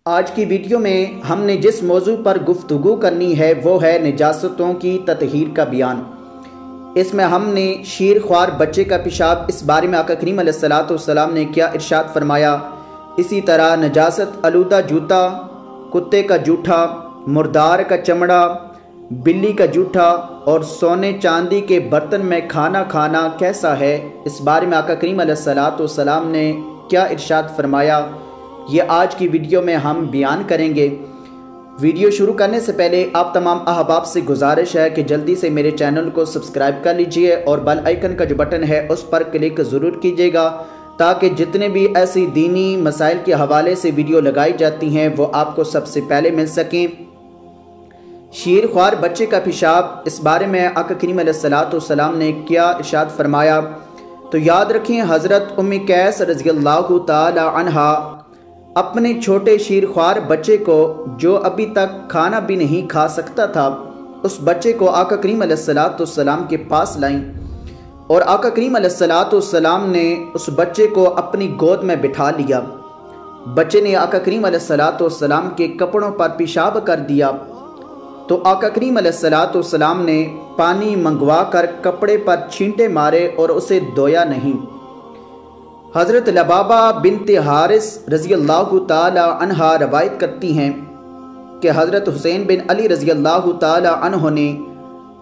آج کی ویڈیو میں ہم نے جس موضوع پر گفتگو کرنی ہے وہ ہے نجاستوں کی تطہیر کا بیان۔ اس میں ہم نے شیر خوار بچے کا پیشاب، اس بارے میں آقا کریم علیہ السلام نے کیا ارشاد فرمایا، اسی طرح نجاست آلودہ جوتا، کتے کا جوٹھا، مردار کا چمڑا، بلی کا جوٹھا اور سونے چاندی کے برتن میں کھانا کھانا کیسا ہے، اس بارے میں آقا کریم علیہ السلام نے کیا ارشاد فرمایا، یہ آج کی ویڈیو میں ہم بیان کریں گے۔ ویڈیو شروع کرنے سے پہلے آپ تمام احباب سے گزارش ہے کہ جلدی سے میرے چینل کو سبسکرائب کر لیجئے اور بیل آئیکن کا جو بٹن ہے اس پر کلک ضرور کیجئے گا تاکہ جتنے بھی ایسی دینی مسائل کے حوالے سے ویڈیو لگائی جاتی ہیں وہ آپ کو سب سے پہلے مل سکیں۔ شیر خوار بچے کا پیشاب، اس بارے میں آقا کریم علیہ السلام نے کیا ارشاد فرمایا، تو یاد رکھیں حضرت ام قیس رضی اللہ تعالی عنہا اپنے چھوٹے شیر خوار بچے کو، جو ابھی تک کھانا بھی نہیں کھا سکتا تھا، اس بچے کو آقا کریم علیہ السلام کے پاس لائیں اور آقا کریم علیہ السلام نے اس بچے کو اپنی گود میں بٹھا لیا۔ بچے نے آقا کریم علیہ السلام کے کپڑوں پر پیشاب کر دیا تو آقا کریم علیہ السلام نے پانی منگوا کر کپڑے پر چھینٹے مارے اور اسے دھویا نہیں۔ حضرت لبابہ بنت حارث رضی اللہ تعالی عنہا روایت کرتی ہیں کہ حضرت حسین بن علی رضی اللہ تعالی عنہ نے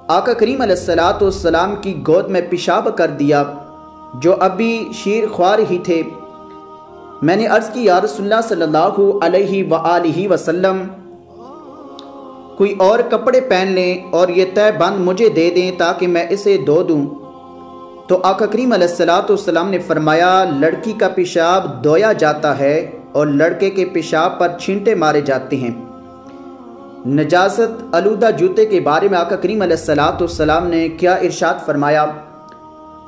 آقا کریم علیہ السلام کی گود میں پیشاب کر دیا، جو ابھی شیر خوار ہی تھے۔ میں نے عرض کی، یا رسول اللہ صلی اللہ علیہ وآلہ وسلم، کوئی اور کپڑے پہن لیں اور یہ تہ بند مجھے دے دیں تاکہ میں اسے دھو دوں۔ تو آقا کریم علیہ السلام نے فرمایا، لڑکی کا پیشاب دھویا جاتا ہے اور لڑکے کے پیشاب پر چھینٹے مارے جاتے ہیں۔ نجاست آلودہ جوتے کے بارے میں آقا کریم علیہ السلام نے کیا ارشاد فرمایا،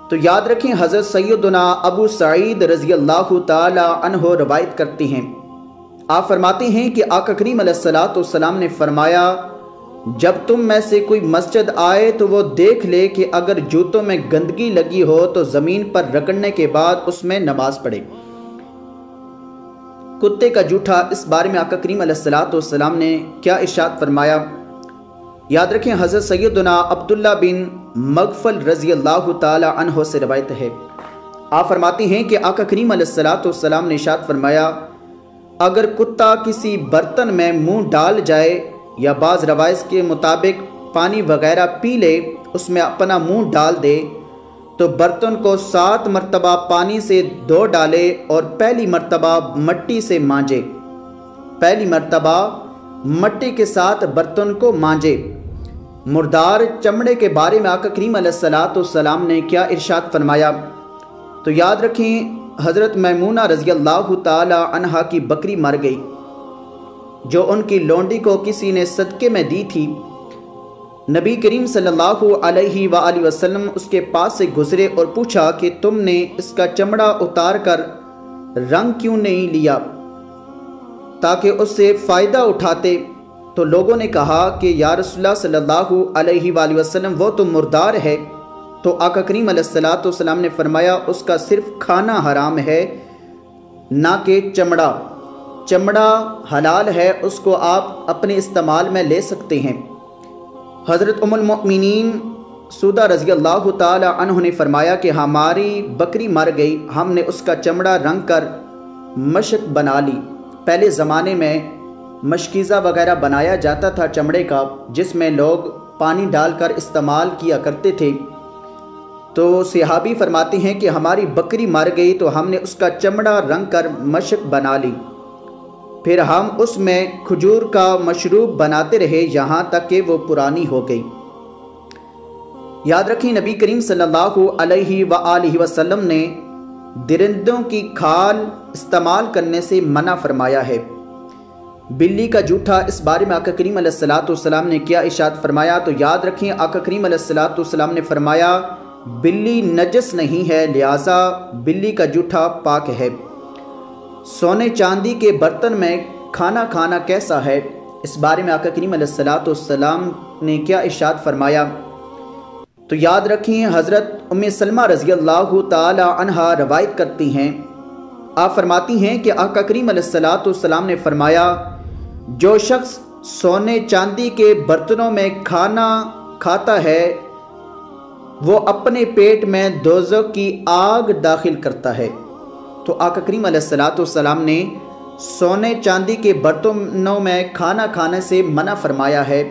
تو یاد رکھیں حضرت سیدنا ابو سعید رضی اللہ تعالی عنہ روایت کرتے ہیں، آپ فرماتے ہیں کہ آقا کریم علیہ السلام نے فرمایا، جب تم میں سے کوئی مسجد آئے تو وہ دیکھ لے کہ اگر جوتوں میں گندگی لگی ہو تو زمین پر رگڑنے کے بعد اس میں نماز پڑھے۔ کتے کا جوٹھا، اس بارے میں آقا کریم علیہ السلام نے کیا ارشاد فرمایا، یاد رکھیں حضرت سیدنا عبداللہ بن مغفل رضی اللہ تعالی عنہ سے روایت ہے، آپ فرماتے ہیں کہ آقا کریم علیہ السلام نے ارشاد فرمایا، اگر کتا کسی برتن میں منہ ڈال جائے یا بعض روایت کے مطابق پانی وغیرہ پی لے، اس میں اپنا منہ ڈال دے تو برتن کو 7 مرتبہ پانی سے دھو ڈالے اور پہلی مرتبہ مٹی سے مانجے، پہلی مرتبہ مٹی کے ساتھ برتن کو مانجے۔ مردار چمڑے کے بارے میں آقا کریم علیہ السلام نے کیا ارشاد فرمایا، تو یاد رکھیں حضرت میمونہ رضی اللہ تعالی عنہا کی بکری مر گئی جو ان کی لونڈی کو کسی نے صدقے میں دی تھی۔ نبی کریم صلی اللہ علیہ وآلہ وسلم اس کے پاس سے گزرے اور پوچھا کہ تم نے اس کا چمڑا اتار کر رنگ کیوں نہیں لیا تاکہ اس سے فائدہ اٹھاتے، تو لوگوں نے کہا کہ یا رسول اللہ صلی اللہ علیہ وآلہ وسلم وہ تو مردار ہے۔ تو آقا کریم علیہ السلام نے فرمایا، اس کا صرف کھانا حرام ہے نہ کہ چمڑا، چمڑا حلال ہے، اس کو آپ اپنے استعمال میں لے سکتے ہیں۔ حضرت ام المؤمنین سودہ رضی اللہ تعالی عنہ نے فرمایا کہ ہماری بکری مر گئی، ہم نے اس کا چمڑا رنگ کر مشک بنا لی۔ پہلے زمانے میں مشکیزہ وغیرہ بنایا جاتا تھا چمڑے کا، جس میں لوگ پانی ڈال کر استعمال کیا کرتے تھے۔ تو صحابی فرماتے ہیں کہ ہماری بکری مر گئی تو ہم نے اس کا چمڑا رنگ کر مشک بنا لی، پھر ہم اس میں کھجور کا مشروب بناتے رہے یہاں تک کہ وہ پرانی ہو گئی۔ یاد رکھیں نبی کریم صلی اللہ علیہ وآلہ وسلم نے درندوں کی کھال استعمال کرنے سے منع فرمایا ہے۔ بلی کا جوٹھا، اس بارے میں آقا کریم علیہ السلام نے کیا ارشاد فرمایا، تو یاد رکھیں آقا کریم علیہ السلام نے فرمایا، بلی نجس نہیں ہے لہٰذا بلی کا جوٹھا پاک ہے۔ سونے چاندی کے برتن میں کھانا کھانا کیسا ہے، اس بارے میں آقا کریم علیہ السلام نے کیا ارشاد فرمایا، تو یاد رکھیں حضرت ام سلمہ رضی اللہ تعالی عنہا روایت کرتی ہیں آپ فرماتی ہیں کہ آقا کریم علیہ الصلوۃ والسلام نے فرمایا، جو شخص سونے چاندی کے برتنوں میں کھانا کھاتا ہے وہ اپنے پیٹ میں دوزخ کی آگ داخل کرتا ہے۔ تو آقا کریم علیہ الصلوۃ والسلام نے سونے چاندی کے برتنوں میں کھانا کھانے سے منع فرمایا ہے۔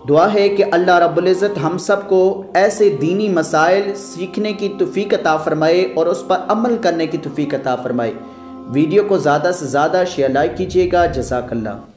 دعا ہے کہ اللہ رب العزت ہم سب کو ایسے دینی مسائل سیکھنے کی توفیق عطا فرمائے اور اس پر عمل کرنے کی توفیق عطا فرمائے۔ ویڈیو کو زیادہ سے زیادہ شیئر لائک کیجیے گا۔ جزاک اللہ۔